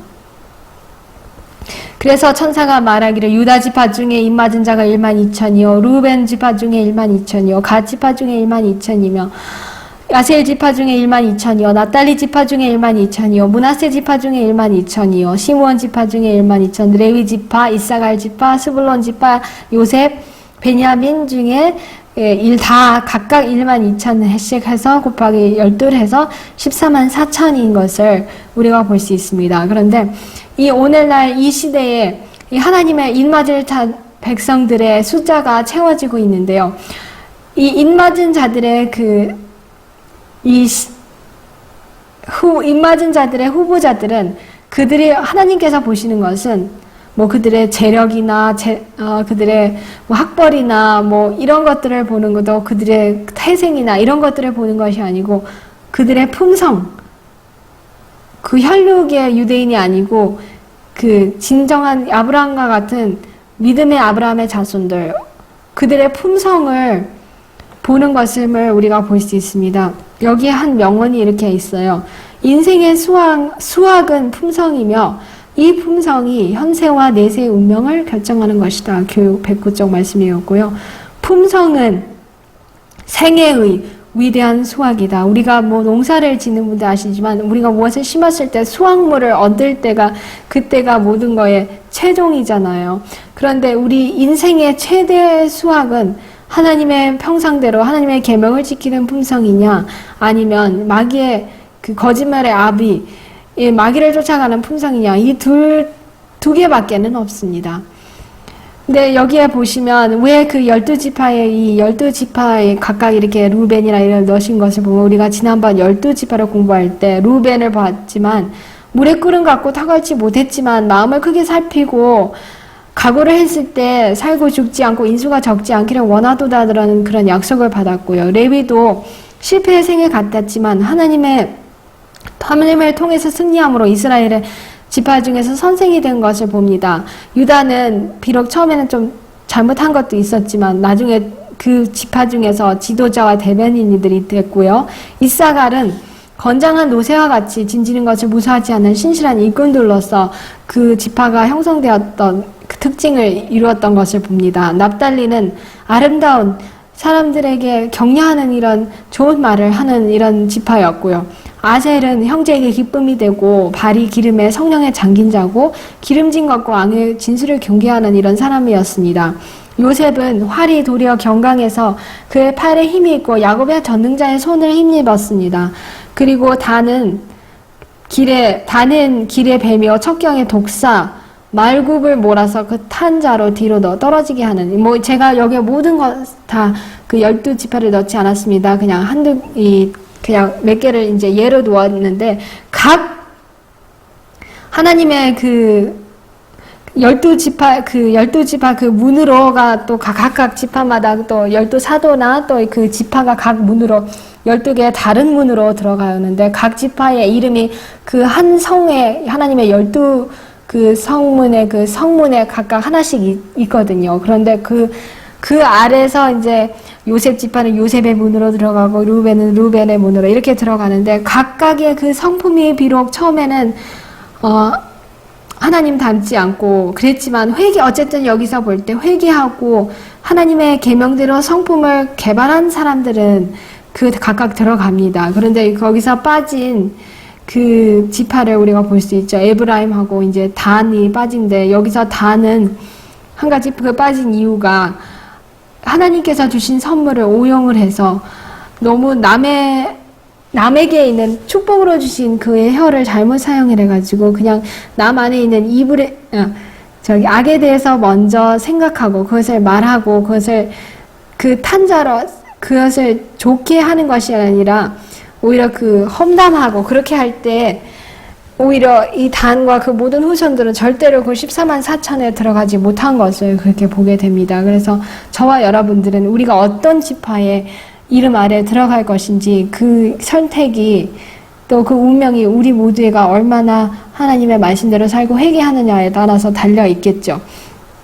그래서 천사가 말하기를 유다 지파 중에 입맞은 자가 1만 2천이요, 루벤 지파 중에 1만 2천이요, 갓 지파 중에 1만 2천이며, 야셀 지파 중에 1만 2천이요, 나탈리 지파 중에 1만 2천이요, 문하세 지파 중에 1만 2천이요, 시므온 지파 중에 1만 2천, 레위 지파, 이사갈 지파, 스불론 지파, 요셉, 베냐민 중에 다 각각 1만 2천 해씩 해서 곱하기 12를 해서 14만 4천인 것을 우리가 볼 수 있습니다. 그런데 이 오늘날 이 시대에 이 하나님의 인맞을 백성들의 숫자가 채워지고 있는데요. 이 인맞은 자들의 인맞은 자들의 후보자들은, 그들이 하나님께서 보시는 것은 뭐 그들의 재력이나 그들의 뭐 학벌이나 뭐 이런 것들을 보는 것도 그들의 태생이나 이런 것들을 보는 것이 아니고 그들의 품성, 그 혈육의 유대인이 아니고 그 진정한 아브라함과 같은 믿음의 아브라함의 자손들, 그들의 품성을 보는 것을 우리가 볼 수 있습니다. 여기에 한 명언이 이렇게 있어요. 인생의 수학은 품성이며 이 품성이 현세와 내세의 운명을 결정하는 것이다. 교육 109쪽 말씀이었고요. 품성은 생애의 위대한 수확이다. 우리가 뭐 농사를 짓는 분들 아시지만 우리가 무엇을 심었을 때 수확물을 얻을 때가 그때가 모든 거의 최종이잖아요. 그런데 우리 인생의 최대의 수확은 하나님의 평상대로 하나님의 계명을 지키는 품성이냐 아니면 마귀의 그 거짓말의 아비 이 마귀를 쫓아가는 품성이냐 이 두 개밖에는 없습니다. 근데 여기에 보시면 왜 그 12지파에 이 12지파에 각각 이렇게 루벤이나 이런 넣으신 것을 보면 우리가 지난번 12지파를 공부할 때 루벤을 봤지만 물의 끓음 같고 탁월치 못했지만 마음을 크게 살피고 각오를 했을 때 살고 죽지 않고 인수가 적지 않기를 원하도다라는 그런 약속을 받았고요. 레위도 실패의 생을 같았지만 하나님을 통해서 승리함으로 이스라엘의 지파 중에서 선생이 된 것을 봅니다. 유다는 비록 처음에는 좀 잘못한 것도 있었지만 나중에 그 지파 중에서 지도자와 대변인들이 됐고요. 이사갈은 건장한 노새와 같이 진지는 것을 무사하지 않는 신실한 일꾼들로서 그 지파가 형성되었던 그 특징을 이루었던 것을 봅니다. 납달리는 아름다운 사람들에게 격려하는 이런 좋은 말을 하는 이런 지파였고요. 아셀은 형제에게 기쁨이 되고 발이 기름에 성령에 잠긴 자고 기름진 것과 왕의 진술을 경계하는 이런 사람이었습니다. 요셉은 활이 도리어 경강해서 그의 팔에 힘이 있고 야곱의 전능자의 손을 힘입었습니다. 그리고 단은 길의 뱀이요 척경의 독사 말굽을 몰아서 그 탄자로 뒤로 떨어지게 하는 뭐 제가 여기 모든 것 다 그 12지파를 넣지 않았습니다. 그냥 그냥 몇 개를 이제 예로 놓았는데 각 하나님의 그 12지파 그 문으로가 또 각각 지파마다 또 12사도나 또 그 지파가 각 문으로 12개의 다른 문으로 들어가는데 각 지파의 이름이 그 한 성에 하나님의 12 그 성문에 그 성문에 각각 하나씩 있거든요. 그런데 그 아래서 이제 요셉 지파는 요셉의 문으로 들어가고 루벤은 루벤의 문으로 이렇게 들어가는데 각각의 그 성품이 비록 처음에는 하나님 닮지 않고 그랬지만 어쨌든 여기서 볼 때 회개하고 하나님의 계명대로 성품을 개발한 사람들은 그 각각 들어갑니다. 그런데 거기서 빠진 그 지파를 우리가 볼 수 있죠. 에브라임하고 이제 단이 빠진데 여기서 단은 한 가지 그 빠진 이유가 하나님께서 주신 선물을 오용을 해서 너무 남에게 있는 축복으로 주신 그의 혀를 잘못 사용을 해가지고 그냥 남 안에 있는 악에 대해서 먼저 생각하고 그것을 말하고 그것을 그 탄자로 그것을 좋게 하는 것이 아니라 오히려 그 험담하고 그렇게 할 때 오히려 이 단과 그 모든 후손들은 절대로 그 14만 4천에 들어가지 못한 것을 그렇게 보게 됩니다. 그래서 저와 여러분들은 우리가 어떤 지파의 이름 아래 들어갈 것인지 그 선택이 또 그 운명이 우리 모두가 얼마나 하나님의 말씀대로 살고 회개하느냐에 따라서 달려 있겠죠.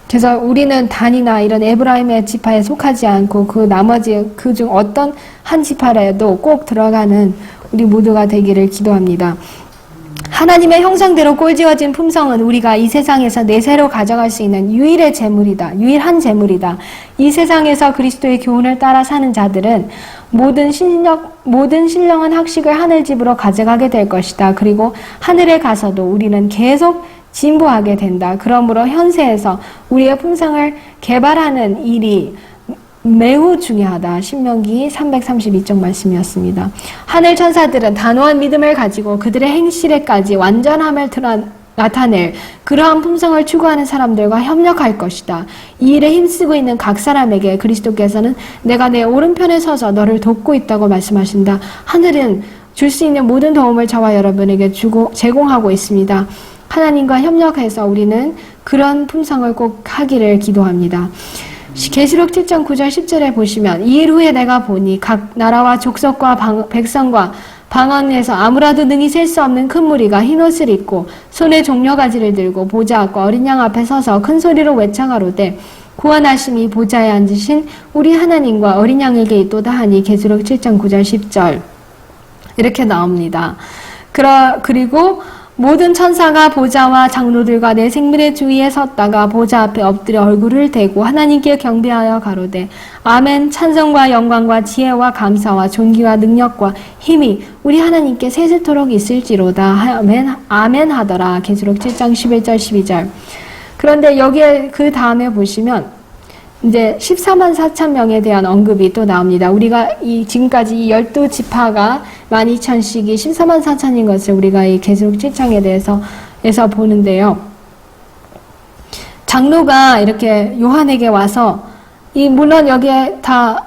그래서 우리는 단이나 이런 에브라임의 지파에 속하지 않고 그 나머지 그중 어떤 한 지파라도 꼭 들어가는 우리 모두가 되기를 기도합니다. 하나님의 형상대로 꼴지어진 품성은 우리가 이 세상에서 내세로 가져갈 수 있는 유일한 재물이다. 이 세상에서 그리스도의 교훈을 따라 사는 자들은 모든 신령한 학식을 하늘집으로 가져가게 될 것이다. 그리고 하늘에 가서도 우리는 계속 진보하게 된다. 그러므로 현세에서 우리의 품성을 개발하는 일이 매우 중요하다. 신명기 332쪽 말씀이었습니다. 하늘 천사들은 단호한 믿음을 가지고 그들의 행실에까지 완전함을 나타낼 그러한 품성을 추구하는 사람들과 협력할 것이다. 이 일에 힘쓰고 있는 각 사람에게 그리스도께서는 내가 내 오른편에 서서 너를 돕고 있다고 말씀하신다. 하늘은 줄 수 있는 모든 도움을 저와 여러분에게 제공하고 있습니다. 하나님과 협력해서 우리는 그런 품성을 꼭 하기를 기도합니다. 계시록 7장 9절 10절에 보시면 이 일 후에 내가 보니 각 나라와 족속과 백성과 방언에서 아무라도 능히 셀 수 없는 큰 무리가 흰옷을 입고 손에 종려가지를 들고 보좌 앞과 어린 양 앞에 서서 큰 소리로 외쳐가로되 구원하심이 보좌에 앉으신 우리 하나님과 어린 양에게 있도다 하니 계시록 7장 9절 10절 이렇게 나옵니다. 그리고 모든 천사가 보좌와 장로들과 내 생물의 주위에 섰다가 보좌 앞에 엎드려 얼굴을 대고 하나님께 경배하여 가로되 아멘. 찬송과 영광과 지혜와 감사와 존귀와 능력과 힘이 우리 하나님께 세세토록 있을지로다. 아멘. 아멘 하더라. 계시록 7장 11절 12절. 그런데 여기에 그 다음에 보시면 이제 14만 4천 명에 대한 언급이 또 나옵니다. 우리가 지금까지 이 12지파가 12,000씩이 14만 4천인 것을 우리가 이 계시록 7장에 대해서 보는데요. 장로가 이렇게 요한에게 와서 물론 여기에 다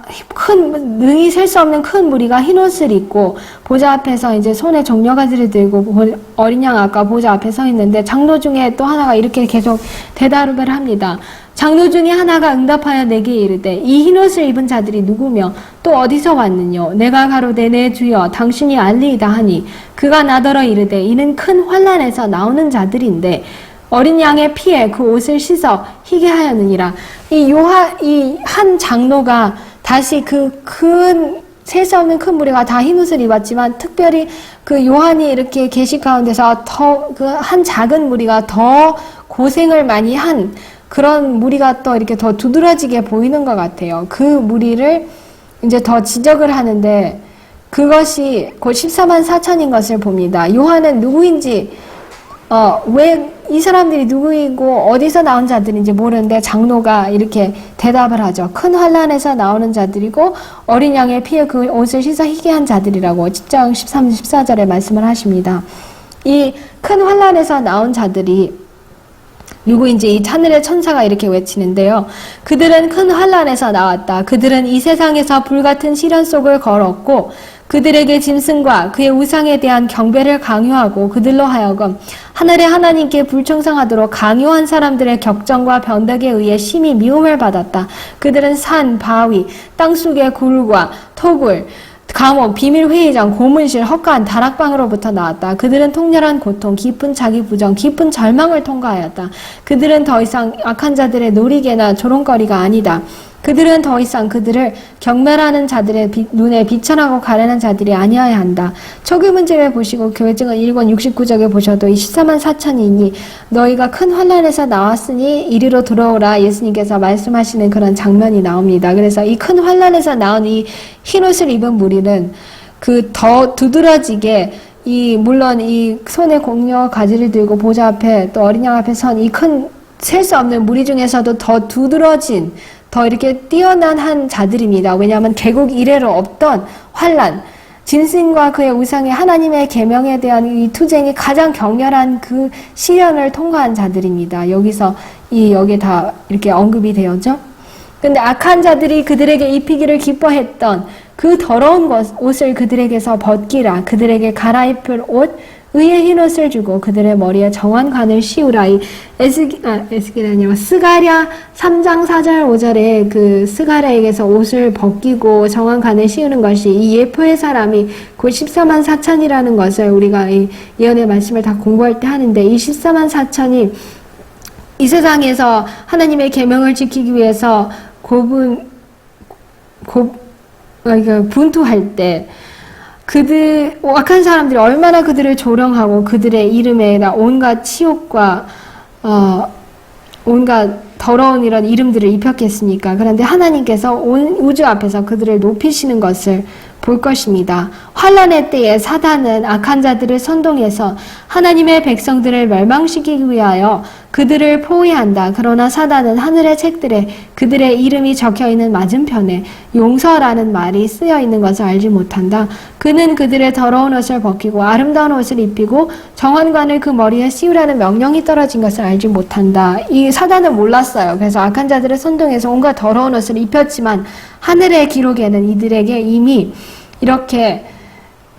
능히 셀 수 없는 큰 무리가 흰옷을 입고 보좌 앞에서 이제 손에 종려가지를 들고 어린 양 앞과 보좌 앞에 서 있는데 장로 중에 또 하나가 이렇게 계속 대답을 합니다. 장로 중에 하나가 응답하여 내게 이르되 이 흰옷을 입은 자들이 누구며 또 어디서 왔느뇨? 내가 가로되 내 주여 당신이 알리이다 하니 그가 나더러 이르되 이는 큰 환난에서 나오는 자들인데 어린 양의 피에 그 옷을 씻어 희게 하였느니라. 이 한 장로가 다시 셀 수 없는 큰 무리가 다 흰옷을 입었지만 특별히 그 요한이 이렇게 계시 가운데서 그 한 작은 무리가 더 고생을 많이 한 그런 무리가 또 이렇게 더 두드러지게 보이는 것 같아요. 그 무리를 이제 더 지적을 하는데 그것이 곧 14만 4천인 것을 봅니다. 요한은 누구인지 왜 이 사람들이 누구이고 어디서 나온 자들인지 모르는데 장로가 이렇게 대답을 하죠. 큰 환난에서 나오는 자들이고 어린 양의 피에 그 옷을 씻어 희게 한 자들이라고 10장 13, 14절에 말씀을 하십니다. 이 큰 환난에서 나온 자들이 누구인지 이 하늘의 천사가 이렇게 외치는데요. 그들은 큰 환난에서 나왔다. 그들은 이 세상에서 불같은 시련 속을 걸었고 그들에게 짐승과 그의 우상에 대한 경배를 강요하고 그들로 하여금 하늘의 하나님께 불충성하도록 강요한 사람들의 격정과 변덕에 의해 심히 미움을 받았다. 그들은 산, 바위, 땅속의 굴과 토굴, 감옥, 비밀 회의장, 고문실, 헛간, 다락방으로부터 나왔다. 그들은 통렬한 고통, 깊은 자기 부정, 깊은 절망을 통과하였다. 그들은 더 이상 악한 자들의 놀이개나 조롱거리가 아니다. 그들은 더 이상 그들을 경멸하는 자들의 눈에 비천하고 가련한 자들이 아니어야 한다. 초기문집에 보시고 교회증은 1권 69쪽에 보셔도 이 14만 4천이니 너희가 큰 환난에서 나왔으니 이리로 들어오라 예수님께서 말씀하시는 그런 장면이 나옵니다. 그래서 이 큰 환난에서 나온 이 흰옷을 입은 무리는 그 더 두드러지게 물론 이 손에 공려 가지를 들고 보좌 앞에 또 어린 양 앞에 선 이 큰 셀 수 없는 무리 중에서도 더 두드러진 더 이렇게 뛰어난 한 자들입니다. 왜냐하면 개국 이래로 없던 환난, 짐승과 그의 우상의 하나님의 계명에 대한 이 투쟁이 가장 격렬한 그 시련을 통과한 자들입니다. 여기에 다 이렇게 언급이 되었죠. 근데 악한 자들이 그들에게 입히기를 기뻐했던 그 더러운 옷을 그들에게서 벗기라. 그들에게 갈아입힐 옷, 의의 흰옷을 주고 그들의 머리에 정한 관을 씌우라. 스가랴 3장 4절 5절에 그 스가랴에게서 옷을 벗기고 정한 관을 씌우는 것이 이 예표의 사람이 곧 14만 4천이라는 것을 우리가 이 예언의 말씀을 다 공부할 때 하는데 이 14만 4천이 이 세상에서 하나님의 계명을 지키기 위해서 분투할 때 악한 사람들이 얼마나 그들을 조롱하고 그들의 이름에다 온갖 치욕과 온갖 더러운 이런 이름들을 입혔겠습니까? 그런데 하나님께서 온 우주 앞에서 그들을 높이시는 것을 볼 것입니다. 환난의 때에 사단은 악한 자들을 선동해서 하나님의 백성들을 멸망시키기 위하여 그들을 포위한다. 그러나 사단은 하늘의 책들에 그들의 이름이 적혀있는 맞은편에 용서라는 말이 쓰여있는 것을 알지 못한다. 그는 그들의 더러운 옷을 벗기고 아름다운 옷을 입히고 정한관을 그 머리에 씌우라는 명령이 떨어진 것을 알지 못한다. 이 사단은 몰랐어요. 그래서 악한 자들을 선동해서 온갖 더러운 옷을 입혔지만 하늘의 기록에는 이들에게 이미 이렇게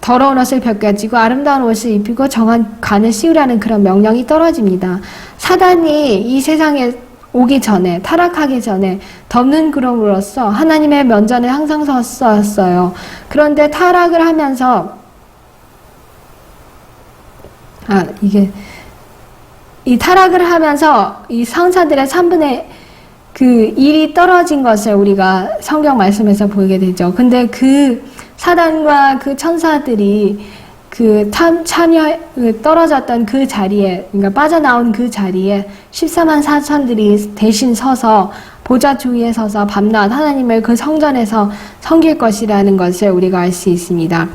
더러운 옷을 벗겨지고 아름다운 옷을 입히고 정한 간을 씌우라는 그런 명령이 떨어집니다. 사단이 이 세상에 오기 전에, 타락하기 전에 덮는 구름으로써 하나님의 면전에 항상 섰었어요. 그런데 타락을 하면서 이 타락을 하면서 이 성사들의 3분의 그 1이 떨어진 것을 우리가 성경 말씀에서 보게 되죠. 근데 그 사단과 그 천사들이 그 떨어졌던 그 자리에, 그러니까 빠져나온 그 자리에 14만 4천들이 대신 서서 보좌 주위에 서서 밤낮 하나님을 그 성전에서 섬길 것이라는 것을 우리가 알 수 있습니다.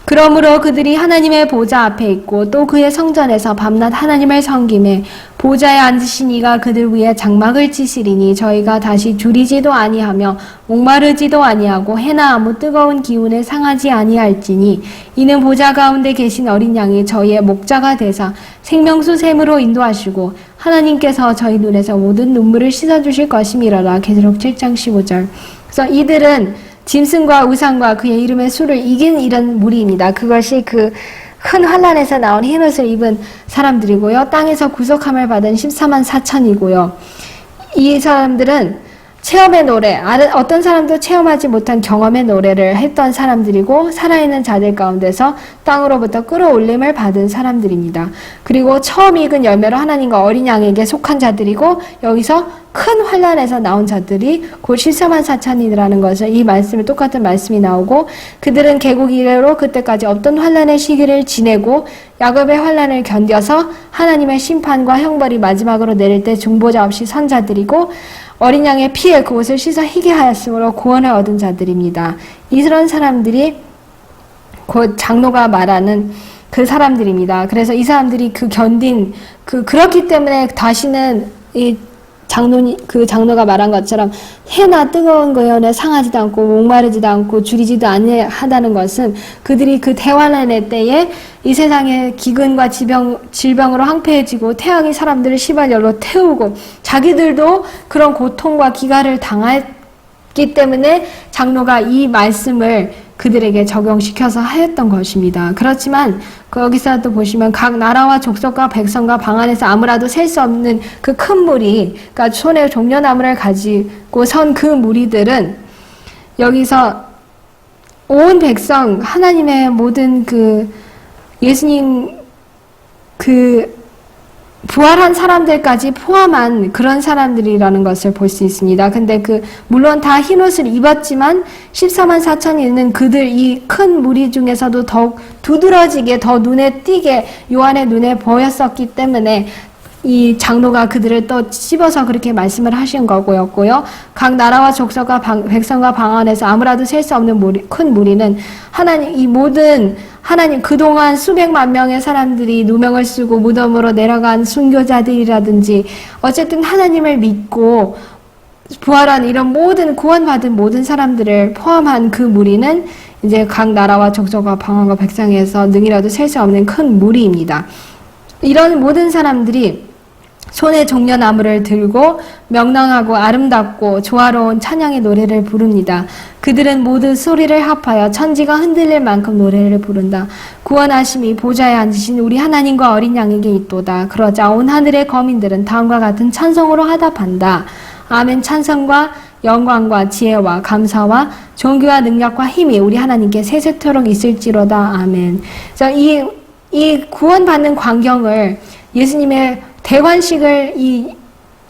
그러므로 그들이 하나님의 보좌 앞에 있고 또 그의 성전에서 밤낮 하나님을 섬김에 보좌에 앉으신 이가 그들 위에 장막을 치시리니 저희가 다시 줄이지도 아니하며 목마르지도 아니하고 해나 아무 뜨거운 기운에 상하지 아니할지니 이는 보좌 가운데 계신 어린 양이 저희의 목자가 되사 생명수 샘으로 인도하시고 하나님께서 저희 눈에서 모든 눈물을 씻어주실 것임이라라. 계시록 7장 15절. 그래서 이들은 짐승과 우상과 그의 이름의 수를 이긴 이런 무리입니다. 그것이 그 큰 환란에서 나온 흰 옷을 입은 사람들이고요. 땅에서 구속함을 받은 14만 4천이고요. 이 사람들은 체험의 노래, 어떤 사람도 체험하지 못한 경험의 노래를 했던 사람들이고 살아있는 자들 가운데서 땅으로부터 끌어올림을 받은 사람들입니다. 그리고 처음 익은 열매로 하나님과 어린 양에게 속한 자들이고 여기서 큰 환란에서 나온 자들이 곧 14만 4천이라는 것을 이 말씀에 똑같은 말씀이 나오고 그들은 개국 이래로 그때까지 없던 환란의 시기를 지내고 야곱의 환란을 견뎌서 하나님의 심판과 형벌이 마지막으로 내릴 때 중보자 없이 선 자들이고 어린 양의 피에 그곳을 씻어 희게 하였으므로 구원을 얻은 자들입니다. 이런 사람들이 곧 장로가 말하는 그 사람들입니다. 그래서 이 사람들이 그렇기 때문에 다시는 그 장로가 말한 것처럼 해나 뜨거운 거연에 상하지도 않고 목마르지도 않고 줄이지도 아니하다는 것은 그들이 그 대환란의 때에 이 세상의 기근과 질병으로 황폐해지고 태양이 사람들을 시발열로 태우고 자기들도 그런 고통과 기가를 당했기 때문에 장로가 이 말씀을 그들에게 적용시켜서 하였던 것입니다. 그렇지만 거기서도 보시면 각 나라와 족속과 백성과 방 안에서 아무라도 셀 수 없는 그 큰 무리, 그러니까 손에 종려나무를 가지고 선 그 무리들은 여기서 온 백성, 하나님의 모든 예수님 부활한 사람들까지 포함한 그런 사람들이라는 것을 볼 수 있습니다. 근데 물론 다 흰옷을 입었지만 14만 4천이 있는 이 큰 무리 중에서도 더욱 두드러지게 더 눈에 띄게 요한의 눈에 보였었기 때문에 이 장로가 그들을 또 씹어서 그렇게 말씀을 하신 거고요. 각 나라와 족속과 백성과 방 안에서 아무라도 셀 수 없는 큰 무리는 하나님 그동안 수백만 명의 사람들이 누명을 쓰고 무덤으로 내려간 순교자들이라든지 어쨌든 하나님을 믿고 부활한 이런 구원받은 모든 사람들을 포함한 그 무리는 이제 각 나라와 족속과 방언과 백성에서 능이라도 셀 수 없는 큰 무리입니다. 이런 모든 사람들이 손에 종려나무를 들고 명랑하고 아름답고 조화로운 찬양의 노래를 부릅니다. 그들은 모두 소리를 합하여 천지가 흔들릴 만큼 노래를 부른다. 구원하심이 보좌에 앉으신 우리 하나님과 어린 양에게 있도다. 그러자 온 하늘의 거민들은 다음과 같은 찬송으로 화답한다. 아멘. 찬송과 영광과 지혜와 감사와 존귀와 능력과 힘이 우리 하나님께 세세토록 있을지로다. 아멘. 자, 이 구원받는 광경을 예수님의 대관식을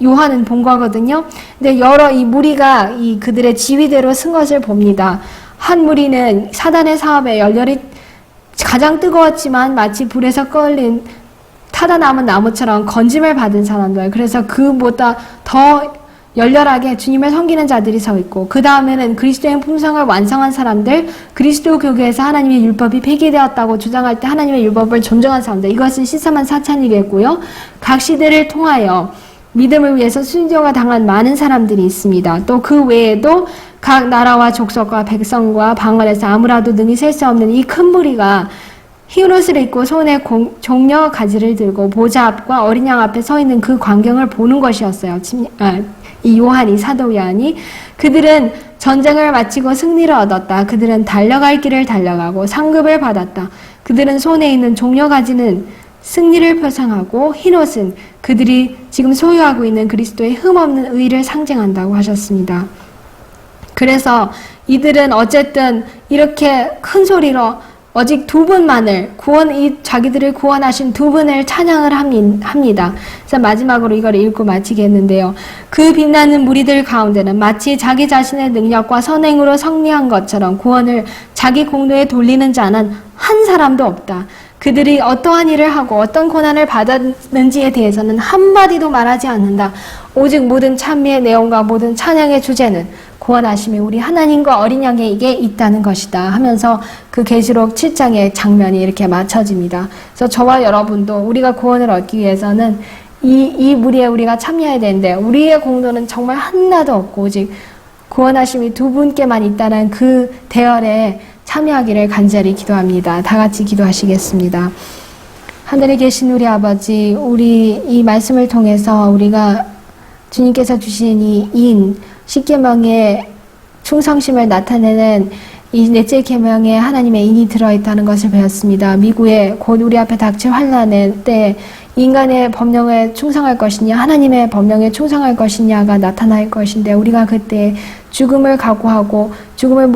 요한은 본 거거든요. 근데 이 무리가 그들의 지위대로 쓴 것을 봅니다. 한 무리는 사단의 사업에 열렬히 가장 뜨거웠지만 마치 불에서 꺼올린 타다 남은 나무처럼 건짐을 받은 사람들. 그래서 그보다 더 열렬하게 주님을 섬기는 자들이 서 있고 그 다음에는 그리스도의 품성을 완성한 사람들, 그리스도 교회에서 하나님의 율법이 폐기되었다고 주장할 때 하나님의 율법을 존중한 사람들, 이것은 14만 4천이겠고요. 각 시대를 통하여 믿음을 위해서 순교가 당한 많은 사람들이 있습니다. 또 그 외에도 각 나라와 족속과 백성과 방언에서 아무라도 능히 셀 수 없는 이 큰 무리가 흰 옷을 입고 손에 종려 가지를 들고 보좌 앞과 어린 양 앞에 서 있는 그 광경을 보는 것이었어요. 이 사도 요한이 그들은 전쟁을 마치고 승리를 얻었다. 그들은 달려갈 길을 달려가고 상급을 받았다. 그들은 손에 있는 종려 가지는 승리를 표상하고 흰옷은 그들이 지금 소유하고 있는 그리스도의 흠없는 의를 상징한다고 하셨습니다. 그래서 이들은 어쨌든 이렇게 큰 소리로 오직 두 분만을 자기들을 구원하신 두 분을 찬양을 합니다. 그래서 마지막으로 이걸 읽고 마치겠는데요. 그 빛나는 무리들 가운데는 마치 자기 자신의 능력과 선행으로 승리한 것처럼 구원을 자기 공로에 돌리는 자는 한 사람도 없다. 그들이 어떠한 일을 하고 어떤 고난을 받았는지에 대해서는 한마디도 말하지 않는다. 오직 모든 찬미의 내용과 모든 찬양의 주제는 구원하심이 우리 하나님과 어린 양에게 있다는 것이다 하면서 그 계시록 7장의 장면이 이렇게 맞춰집니다. 그래서 저와 여러분도 우리가 구원을 얻기 위해서는 이 무리에 우리가 참여해야 되는데 우리의 공로는 정말 하나도 없고 오직 구원하심이 두 분께만 있다는 그 대열에 참여하기를 간절히 기도합니다. 다 같이 기도하시겠습니다. 하늘에 계신 우리 아버지, 우리 이 말씀을 통해서 우리가 주님께서 주신 이 10계명의 충성심을 나타내는 이 넷째 계명에 하나님의 인이 들어있다는 것을 배웠습니다. 미국에 곧 우리 앞에 닥칠 환난의 때 인간의 법령에 충성할 것이냐 하나님의 법령에 충성할 것이냐가 나타날 것인데 우리가 그때 죽음을 각오하고 죽음을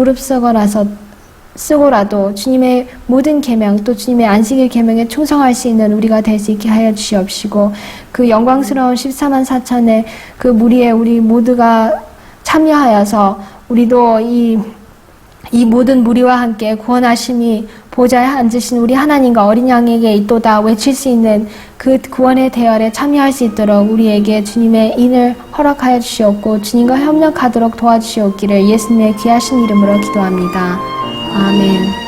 쓰고라도 주님의 모든 계명 또 주님의 안식일 계명에 충성할 수 있는 우리가 될 수 있게 하여 주시옵시고 그 영광스러운 14만 4천의 그 무리에 우리 모두가 참여하여서 우리도 이 모든 무리와 함께 구원하심이 보좌에 앉으신 우리 하나님과 어린 양에게 있도다 외칠 수 있는 그 구원의 대열에 참여할 수 있도록 우리에게 주님의 인을 허락하여 주시옵고 주님과 협력하도록 도와주시옵기를 예수님의 귀하신 이름으로 기도합니다. 아멘.